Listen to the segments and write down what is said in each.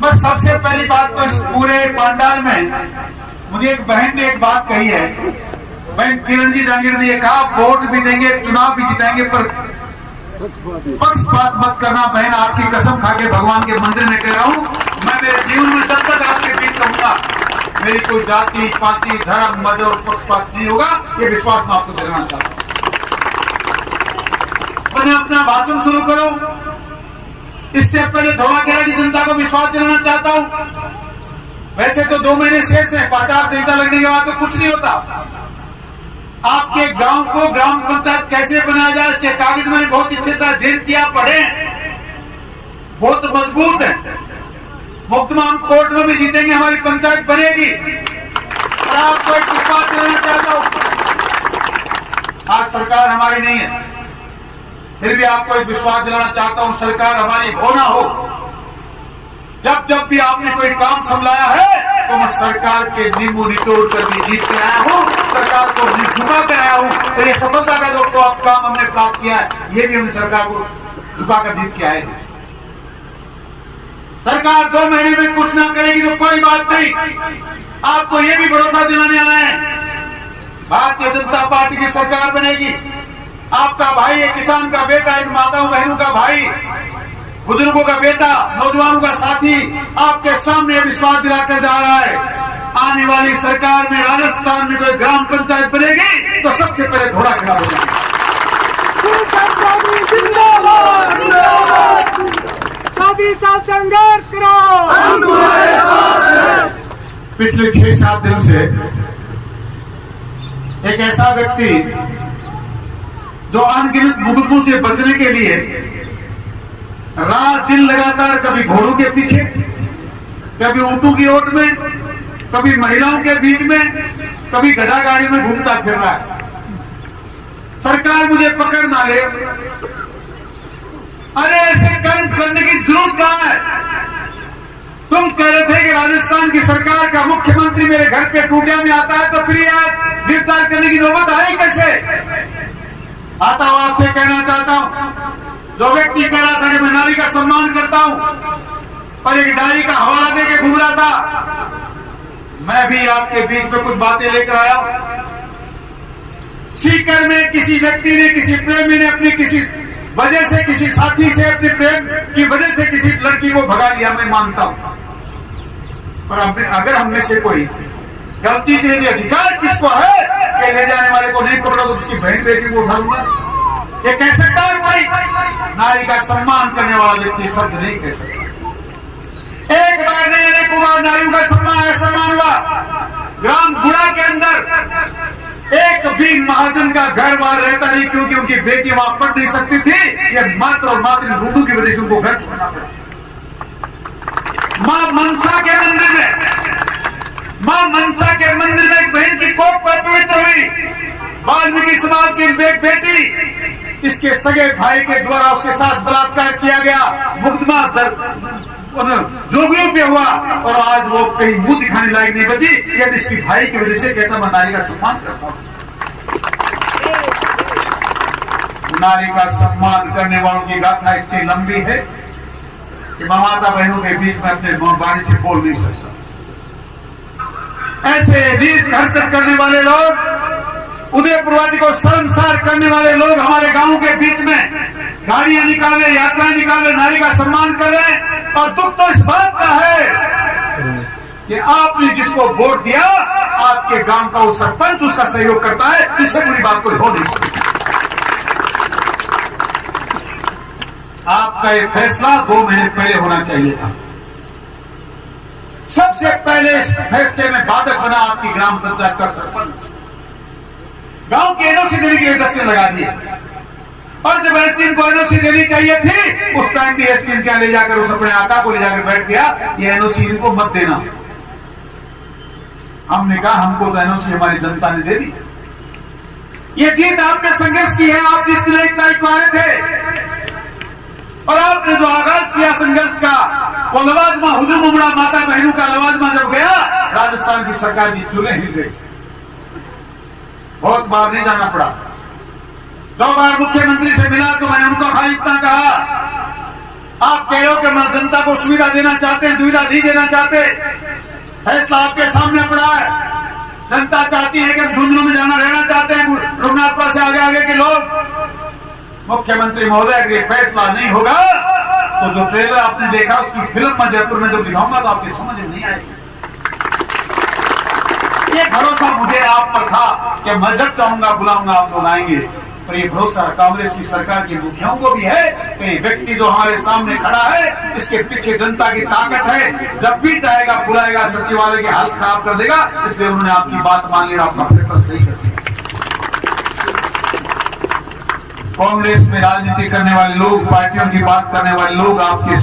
बस सबसे पहली बात तो इस पूरे पंडाल में मुझे एक बहन ने एक बात कही है। बहन किरण जी जांगीर ने ये कहा, वोट भी देंगे, चुनाव भी जिताएंगे, पर पक्षपात मत करना। बहन, आपकी कसम खा के भगवान के मंदिर में कह रहा हूं, मैं मेरे जीवन में जब तक आपके बीच रहूंगा, मेरी कोई जाति, पाति, धर्म, मत और पक्षपात नहीं होगा। ये विश्वास मैं आपको देना चाहता हूं। मैंने अपना भाषण शुरू करूं, इससे पहले धोलाखेड़ा की जनता को विश्वास दिलाना चाहता हूं। वैसे तो 2 महीने शेष है, आचार संहिता लगने के बाद तो कुछ नहीं होता। आपके गांव को ग्राम पंचायत कैसे बनाया जाए, इसके कागज मैंने बहुत अच्छी तरह अध्ययन किया, पढ़े, बहुत मजबूत है। मुकदमा हम कोर्ट में भी जीतेंगे, हमारी पंचायत बनेगी। और आपको एक विश्वास दिलाना चाहता हूं, आज सरकार हमारी नहीं है, फिर भी आपको एक विश्वास दिलाना चाहता हूं, सरकार हमारी हो ना हो, जब जब भी आपने कोई काम संभाला है तो मैं सरकार के नींबू निचोड़ कर भी जीत के आया हूं, सरकार को झुका कर आया हूं। तो ये सफलता का जो काम हमने प्राप्त किया है, ये भी हमने सरकार को झुकाकर जीत के आए हैं। सरकार 2 महीने में कुछ ना करेगी तो कोई बात नहीं, आपको ये भी भरोसा दिलाने आए हैं, भारतीय जनता पार्टी की सरकार बनेगी। आपका भाई एक किसान का बेटा, एक माताओं बहनों का भाई, बुजुर्गों का बेटा, नौजवानों का साथी आपके सामने विश्वास दिलाकर जा रहा है। आने वाली सरकार में राजस्थान में कोई ग्राम पंचायत बनेगी तो सबसे पहले धोलाखेड़ा होगा। संघर्ष करो, पिछले 6-7 दिन से एक ऐसा व्यक्ति जो अनगिनत मुकदमों से बचने के लिए रात दिन लगातार कभी घोड़ों के पीछे, कभी ऊंटों की ओट में, कभी महिलाओं के बीच में, कभी गधा गाड़ी में घूमता फिर रहा है। सरकार मुझे पकड़ ना ले, अरे ऐसे कर्म करने की जरूरत कहां है? तुम कह रहे थे कि राजस्थान की सरकार का मुख्यमंत्री मेरे घर पे टूटिया में आता है, तो फिर आज गिरफ्तार करने की नौबत आई कैसे? आता हूं, आपसे कहना चाहता हूं, जो व्यक्ति कह रहा था कि मैं नारी का सम्मान करता हूं और एक डायरी का हवाला देके घूम रहा था, मैं भी आपके बीच में कुछ बातें लेकर आया। सीकर में किसी व्यक्ति ने, किसी प्रेमी ने अपनी किसी वजह से, किसी साथी से, अपने प्रेम की वजह से किसी लड़की को भगा लिया, मैं मानता हूं, पर अगर हमने से कोई गलती के लिए अधिकार किसको है कि ले जाने वाले को नहीं पकड़ा तो उसकी बहन बेटी को उठा लूंगा? ये कह सकता है भाई? नारी का सम्मान करने वाला व्यक्ति शब्द नहीं कह सकता। एक बार नए कुमार नारियों का सम्मान हुआ। ग्राम गुड़ा के अंदर एक भी महाजन का घर बाहर रहता नहीं, क्योंकि उनकी बेटी वहां पढ़ नहीं सकती थी। ये मात्र और मात्र लूडू की वजह से उनको घर छोड़ना पड़ा। मां मनसा के मंदिर में एक बहन की कोख पर पवित्र हुई। वाल्मीकि समाज की एक बेटी, इसके सगे भाई के द्वारा उसके साथ बलात्कार किया गया, मुकदमा जोगियों पे हुआ और आज वो कहीं मुंह दिखाने लायक नहीं बची। ये इसकी भाई की वजह से कहता मैं नारी का सम्मान करता हूं। नारी का सम्मान करने वालों की गाथा इतनी लंबी है कि मैं माता बहनों के बीच में अपने वाणी से बोल नहीं सकता। ऐसे नीच हरकत करने वाले लोग, उदयपुरवादी को शर्मसार करने वाले लोग हमारे गांव के बीच में गाड़ियां निकाले, यात्राएं निकाले, नारी का सम्मान कर रहे हैं। और दुख तो इस बात का है कि आपने जिसको वोट दिया, आपके गांव का वो सरपंच उसका सहयोग करता है। इससे बुरी बात कोई हो नहीं सकती। आपका ये फैसला 2 महीने पहले होना चाहिए था। सबसे पहले इस फैसले में बाधक बना आपकी ग्राम पंचायत का सरपंच। गांव के एनओसी देने के लिए 10 दिन लगा दिए, और जब एसडीएम को एनओसी देनी चाहिए थी, उस टाइम भी एसडीएम क्या ले जाकर उस अपने आका को ले जाकर बैठ गया, ये एनओसी इनको मत देना। हमने कहा हमको तो एनओसी हमारी जनता ने दे दी। ये जीत आपने संघर्ष की है। आप जिस दिन 1 तारीख को आए थे और आपने जो आगाज किया संघर्ष का, वो लवाजमा हुजूम उमड़ा माता बहनों का लवाजमा जब गया, राजस्थान की सरकार की चुने हिल गई। बहुत बार नहीं जाना पड़ा। 2 बार मुख्यमंत्री से मिला तो मैंने उनको इतना कहा आप कह रहे हो कि मैं जनता को सुविधा देना चाहते हैं, दुविधा नहीं देना चाहते। फैसला आपके सामने पड़ा है। जनता चाहती है कि हम झुंझुनू में जाना रहना चाहते हैं, रघुनाथपुरा से आगे आगे के लोग। मुख्यमंत्री महोदय अगर ये फैसला नहीं होगा तो जो ट्रेलर आपने देखा उसकी फिल्म में जयपुर में जो दिखाऊंगा तो आपकी समझ में नहीं आएगी। ये भरोसा मुझे आप पर था कि मैं जब चाहूंगा बुलाऊंगा आप लोग आएंगे, पर ये भरोसा कांग्रेस की सरकार के मुखियाओं को भी है कि व्यक्ति जो हमारे सामने खड़ा है इसके पीछे जनता की ताकत है, जब भी चाहेगा बुलाएगा, सचिवालय की हालत खराब कर देगा। इसलिए उन्होंने आपकी बात मान ली और आपका फैसला सही कर दिया। कांग्रेस में राजनीति करने वाले लोग, पार्टियों की बात करने वाले लोग आपके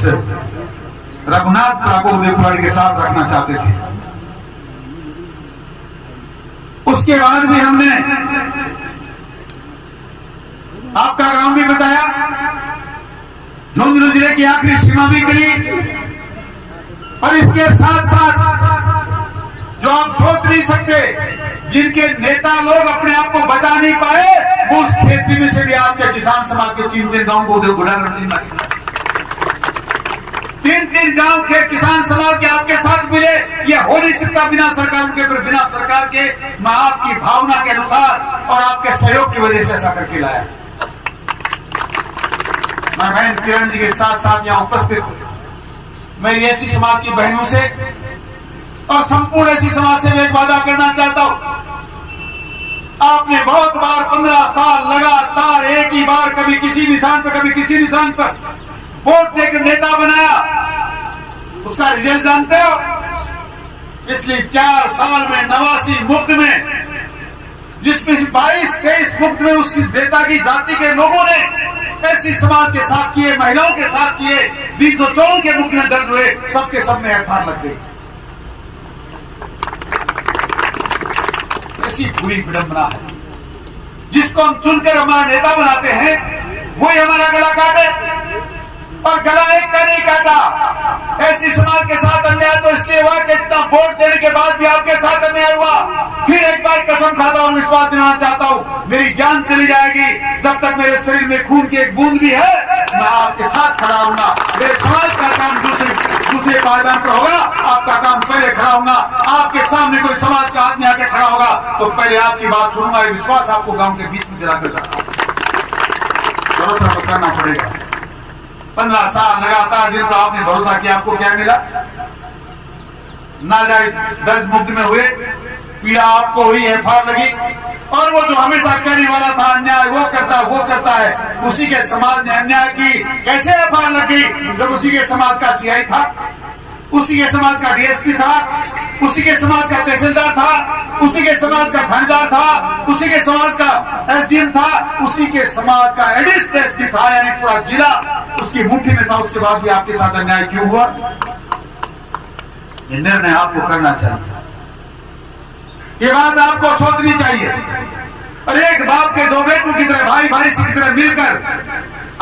रघुनाथपुरा को उदयपुर के साथ रखना चाहते थे। उसके बाद भी हमने आपका गांव भी बचाया, झुंझुनू जिले की आखिरी सीमा भी करी, और इसके साथ साथ जो आप सोच नहीं सकते, जिनके नेता लोग अपने आप को बचा नहीं पाए, वो उस खेती में से भी आपके किसान समाज के 3-3 गांव को तीन गांव के किसान समाज के आपके साथ मिले। ये हो नहीं सकता बिना सरकार के, बिना सरकार के। मैं आपकी भावना के अनुसार और आपके सहयोग की वजह से ऐसा करके लाया। मैं बहन किरण जी के साथ साथ यहाँ उपस्थित मेरी ऐसी समाज की बहनों से और संपूर्ण ऐसी समाज से मैं एक वादा करना चाहता हूं। आपने बहुत बार 15 साल लगातार एक ही बार कभी किसी निशान पर कभी किसी निशान पर वोट देकर नेता बनाया, उसका रिजल्ट जानते हो? पिछले 4 साल में 89 मुक्त में, जिसमें 22-23 मुक्त में उस नेता की जाति के लोगों ने ऐसी समाज के साथ किए, महिलाओं के साथ किए, 204 के मुक्त में दर्ज हुए, सबके सब में एफआईआर लग गई। ऐसी बुरी विडंबना है। जिसको हम चुनकर हमारा नेता बनाते हैं वही हमारा गला काटे, और गला एक का नहीं काटा। ऐसी समाज के साथ अन्याय तो इसलिए हुआ कि इतना वोट देने के बाद भी आपके साथ अन्याय हुआ। फिर एक बार कसम खाता हूं, विश्वास दिलाना चाहता हूं, मेरी जान चली जाएगी जब तक मेरे शरीर में खून की एक बूंद भी है, मैं आपके साथ खड़ा हूंगा। मेरे समाज का काम दूसरे पायदान पर होगा, आपका काम पहले खड़ा होगा। आपके सामने कोई समाज का आदमी आके खड़ा होगा तो पहले आपकी बात सुनूंगा। ये विश्वास आपको गांव के बीच में दिलाकर जाता हूं। भरोसा तो करना पड़ेगा। 15 साल लगातार जिन पर आपने भरोसा किया, आपको क्या मिला? नाजायज दर्ज मुक्त में हुए, पीड़ा आपको हुई, एफआईआर लगी, और वो जो हमेशा कहने वाला था अन्याय वो करता है, उसी के समाज ने अन्याय की। कैसे एफआईआर लगी? जब उसी के समाज का सीआई था, उसी के समाज का डीएसपी था, उसी के समाज का तहसीलदार था, उसी के समाज का थानेदार था, उसी के समाज का एसडीएम था, उसी के समाज का एडिशनल एसपी था, यानी पूरा जिला उसकी मुट्ठी में था। उसके बाद भी आपके साथ अन्याय क्यों हुआ? ये निर्णय आपको करना चाहिए। ये बात आपको सोचनी चाहिए। और एक बाप के 2 बेटों की तरह, भाई भाई की तरह मिलकर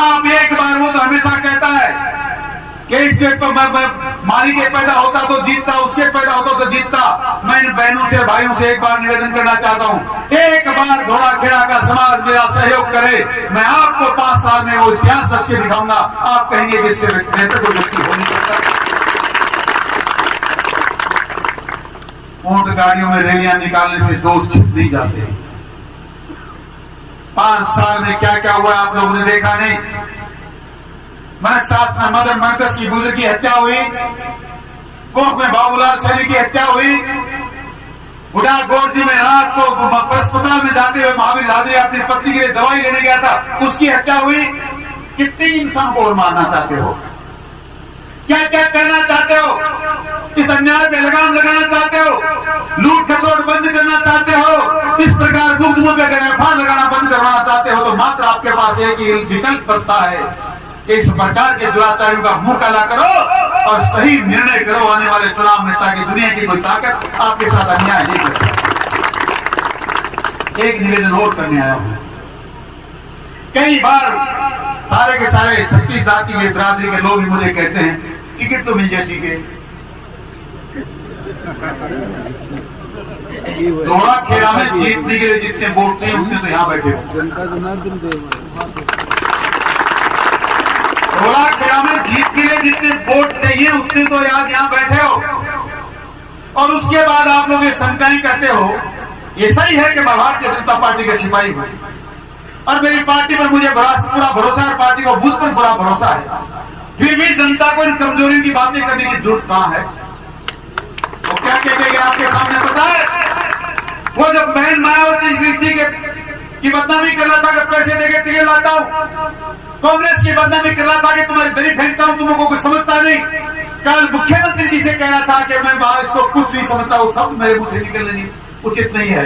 आप एक बार, वो तो हमेशा कहता है कि इसके मालिक के पैदा होता तो जीतता, उसके पैदा होता तो जीतता। मैं इन बहनों से भाइयों से एक बार निवेदन करना चाहता हूं, एक बार घोड़ा खेड़ा का समाज मेरा सहयोग करे, मैं आपको 5 साल में वो इतिहास रच के दिखाऊंगा। आप कहेंगे कि इससे बेहतर कोई व्यक्ति हो नहीं सकता। ऊंट गाड़ियों में रैलियां निकालने से दोष छिप नहीं जाते। 5 साल में क्या क्या हुआ आप लोगों ने देखा नहीं? मदन मरकज की बुजुर्ग की हत्या हुई, कोख में बाबूलाल सैनी की हत्या हुई, बुढ़ा गोरजी में रात को अस्पताल में जाते हुए महावीर लादे अपनी पत्नी के लिए दवाई लेने गया था, उसकी हत्या हुई। कितने इंसान को और मारना चाहते हो? क्या क्या करना चाहते हो? इस अन्याय में लगाम लगाना चाहते हो? लूट खसोट बंद करना चाहते हो? इस प्रकार मुक्त पे एफआईआर लगाना बंद करवाना चाहते हो? तो मात्र आपके पास एक ही विकल्प बचता है, इस प्रकार के दुराचारियों का मुंह काला करो और सही निर्णय करो आने वाले चुनाव में, ताकि दुनिया की कोई ताकत आपके साथ अन्याय नहीं करे। एक निवेदन और करने आया हूं। कई बार सारे के सारे 36 जाति के बिरादरी के लोग मुझे कहते हैं टिकट तो मिल जाए सीखे। दोड़ा खेड़ा में जीतने के लिए जितने वोट चाहिए उतने तो यहाँ बैठे हो। थोड़ा खेड़ा में जीत जितने वोट चाहिए उतने तो आज यहाँ बैठे हो, और उसके बाद आप लोग ये शंकाएं करते हो। ये सही है कि मैं भारतीय जनता पार्टी का सिपाही हूं और मेरी पार्टी पर मुझे पूरा भरोसा है, पार्टी को मुझ पर पूरा भरोसा है, फिर भी जनता को इन कमजोरी की बातें करने की जरूरत कहां है? वो क्या कहते हैं आपके सामने पता है? वो जब बहन मायावती जी की बदनामी कर रहा था कि पैसे देके टिकट लाता हूं, कांग्रेस की बदनामी कर रहा था कि तुम्हारी दरी फेंकता हूं, तुमको कुछ समझता नहीं। कल मुख्यमंत्री जी से कह रहा था कि मैं इसको कुछ नहीं समझता हूं, सब मेरे मुंह से निकलने उचित नहीं है।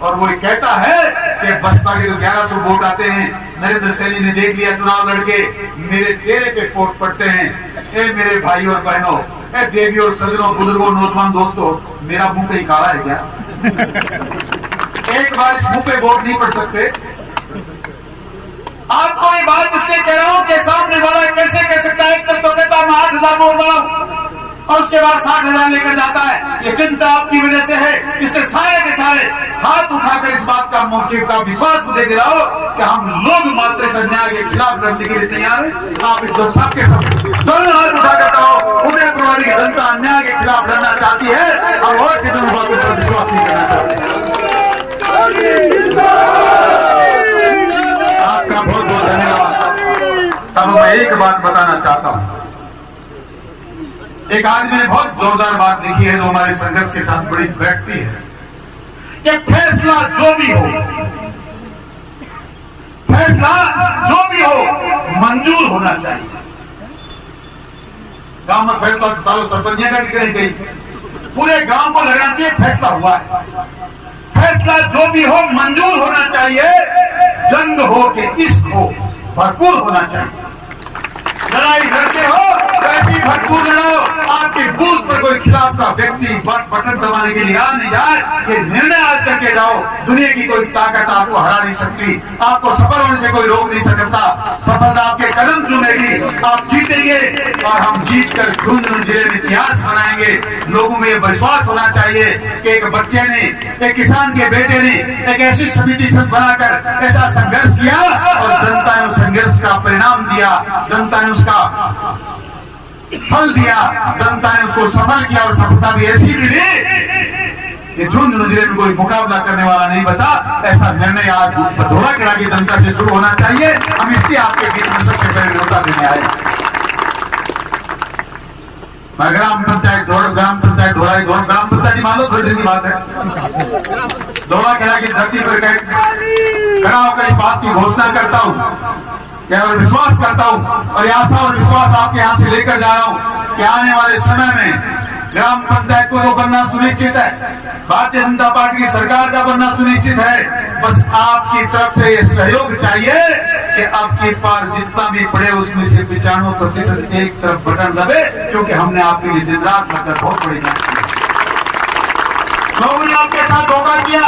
और वो कहता है कि बसपा के तो 1100 वोट आते हैं, नरेंद्र सैनी ने देख लिया चुनाव लड़के, मेरे चेहरे पे वोट पड़ते हैं। ए मेरे भाई और बहनों, ए देवी और सज्जनों, बुजुर्गों, नौजवान दोस्तों, मेरा मुंह कहीं काला है क्या? एक बार इस मुंह पे वोट नहीं पड़ सकते? आपको ये बात इसलिए कह रहा हूं कि सामने वाला कैसे कह सकता है? एक तो कहता मैं 8,000 वोट बनाऊं और उसके बाद 60,000 लेकर जाता है। ये चिंता आपकी वजह से है। इससे सारे के सारे हाथ उठाकर इस बात का मौके का विश्वास मुझे दिलाओ कि हम लोग मात्र से अन्याय के खिलाफ लड़ने के लिए तैयार हैं। आप इस सबके सब दोनों हाथ उठाकर कहो, उदयपुर की जनता अन्याय के खिलाफ लड़ना चाहती है और जिन बातों पर विश्वास नहीं करना चाहती। आपका बहुत बहुत धन्यवाद। अब मैं एक बात बताना चाहता हूं। एक आदमी ने बहुत जोरदार बात लिखी है जो हमारे संघर्ष के साथ बड़ी बैठती है कि फैसला जो भी हो, फैसला जो भी हो मंजूर होना चाहिए। गांव में फैसला तालो सरपंच का भी गई, पूरे गांव को लगना चाहिए फैसला हुआ है। फैसला जो भी हो मंजूर होना चाहिए, जंग हो के इश्क हो भरपूर होना चाहिए। लड़ाई लड़ते हो वैसी भरपूर लड़ो। आपके बूथ पर कोई खिलाफ का व्यक्ति बटन दबाने के लिए आ नहीं जाए, ये निर्णय आज करके जाओ। दुनिया की कोई ताकत आपको हरा नहीं सकती, आपको सफल होने से कोई रोक नहीं सकता। सफलता आपके कदम चूमेगी, आप जीतेंगे और हम जीत कर झुंझुनू जिले में इतिहास बनाएंगे। लोगों में विश्वास होना चाहिए कि एक बच्चे ने, एक किसान के बेटे ने एक ऐसी समिति बनाकर ऐसा संघर्ष किया और जनता ने उस संघर्ष का परिणाम दिया, जनता ने उसका फल दिया, जनता ने उसको सफल किया और सफलता भी ऐसी मिली कि झुंझुनू जिले में कोई मुकाबला करने वाला नहीं बचा। ऐसा निर्णय आज धोलाखेड़ा की जनता से शुरू होना चाहिए। हम इसलिए आपके बीच में सबसे पहले न्योता देने आए। मैं ग्राम पंचायत मान लो थोड़ी दिन की बात है, धोलाखेड़ा की धरती पर खड़ा होकर इस बात की घोषणा करता हूं और विश्वास करता हूं और आशा और विश्वास आपके यहां से लेकर जा रहा हूं कि आने वाले समय में ग्राम पंचायत को तो बनना सुनिश्चित है, भारतीय जनता पार्टी की सरकार का बनना सुनिश्चित है। बस आपकी तरफ से ये सहयोग चाहिए कि आपके पास जितना भी पड़े उसमें से 95% एक तरफ बटन दबे, क्योंकि हमने आपके लिए दिन रात लगकर बहुत बड़ी मेहनत की। लोगों ने आपके साथ धोखा किया,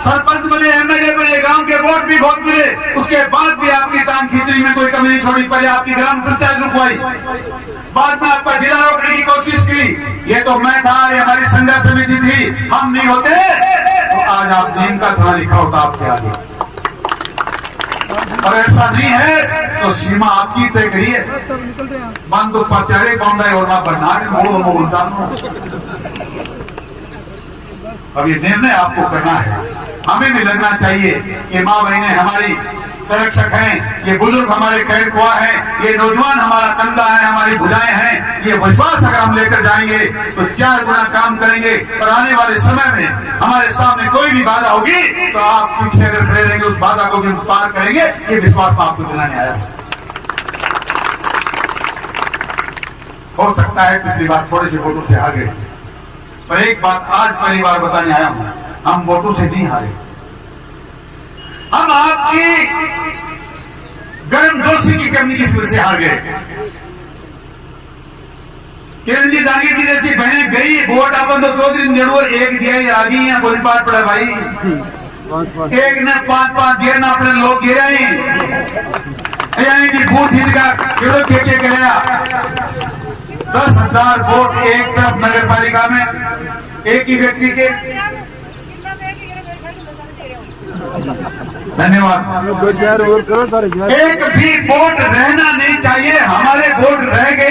सरपंच बने, एमएलए बने, गांव के वोट भी बहुत मिले, उसके बाद भी आपकी टांग खींचने में कोई कमी नहीं छोड़ी। पहले आपकी ग्राम पंचायत रुकवाई, बाद में आपका जिला रोकने की कोशिश की। ये तो मैं था, ये हमारी संघर्ष समिति थी, हम नहीं होते तो आज आप नीम का थोड़ा लिखा होता आपके आगे। और ऐसा नहीं है तो सीमा आपकी तय करिए। बंद पचारे बॉम्बे और अब ये निर्णय आपको करना है। हमें भी लगना चाहिए कि माँ बहनें हमारी संरक्षक हैं, ये बुजुर्ग हमारे खैर खुआ हैं, ये नौजवान हमारा कंधा है, हमारी भुजाएं हैं। ये विश्वास अगर हम लेकर जाएंगे तो 4 गुना काम करेंगे और आने वाले समय में हमारे सामने कोई भी बाधा होगी तो आप पीछे अगर खड़े रहेंगे, उस बाधा को भी पार करेंगे। ये विश्वास मैं आपको दिलाने आया। हो सकता है पिछली बार थोड़े से वोटों से हार गए, पर एक बात आज पहली बार बताने आया हूं, हम वोटों से नहीं हारे, हम आपकी गर्मजोशी की कमी की वजह से हार गए। किरण जी दागी की जैसी बहनें गई वोट अपन तो 2 दिन जरूर एक दिया आ गई है, बोली पार पड़ा भाई, एक ने 5-5 दिया ना अपने लोग गिराई की बूथ हिंद का के गया। 10,000 वोट एक तरफ नगर पालिका में एक ही व्यक्ति के। धन्यवाद। एक भी वोट रहना नहीं चाहिए, हमारे वोट रह गए।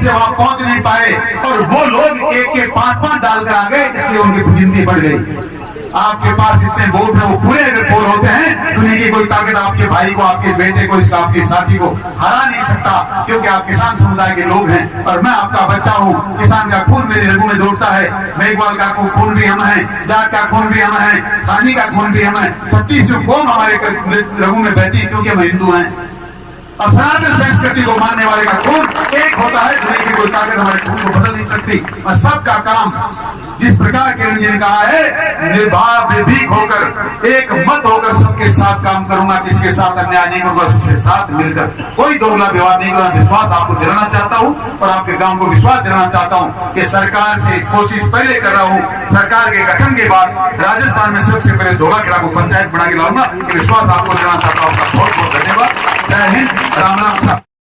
से वहां पहुंच नहीं पाए और वो लोग एक के 5-5 डालकर आ गए, इसलिए उनकी गिनती बढ़ गई। आपके पास इतने वोट हैं, वो पूरे अगर पोल होते हैं, दुनिया की कोई ताकत आपके भाई को, आपके बेटे को, आपके साथी को हरा नहीं सकता, क्योंकि आप किसान समुदाय के लोग हैं और मैं आपका बच्चा हूँ। किसान का खून मेरे रगों में दौड़ता है, मेघवाल का खून भी हम है, जाट का खून भी हम है, सानी का खून भी हम है, 36 कौम हमारे रगों में बहती है, क्योंकि हम हिंदू हैं। और सनातन संस्कृति को मानने वाले का खून एक होता है, दुनिया की कोई ताकत हमारे खून को बदल नहीं सकती। और सबका काम जिस प्रकार किरण जी ने कहा है, निर्भाव निर्भीक होकर, एक मत होकर सबके साथ काम करूंगा, किसके साथ अन्याय नहीं करूंगा, सबके साथ मिलकर कोई दोगला व्यवहार नहीं करूंगा। विश्वास आपको दिलाना चाहता हूं और आपके गांव को विश्वास दिलाना चाहता हूं कि सरकार से कोशिश पहले कर रहा हूं। सरकार के गठन के बाद राजस्थान में सबसे पहले धोलाखेड़ा को पंचायत बना के लाऊंगा। विश्वास आपको दिलाना चाहता हूं। बहुत बहुत धन्यवाद। जय हिंद, राम राम साहब।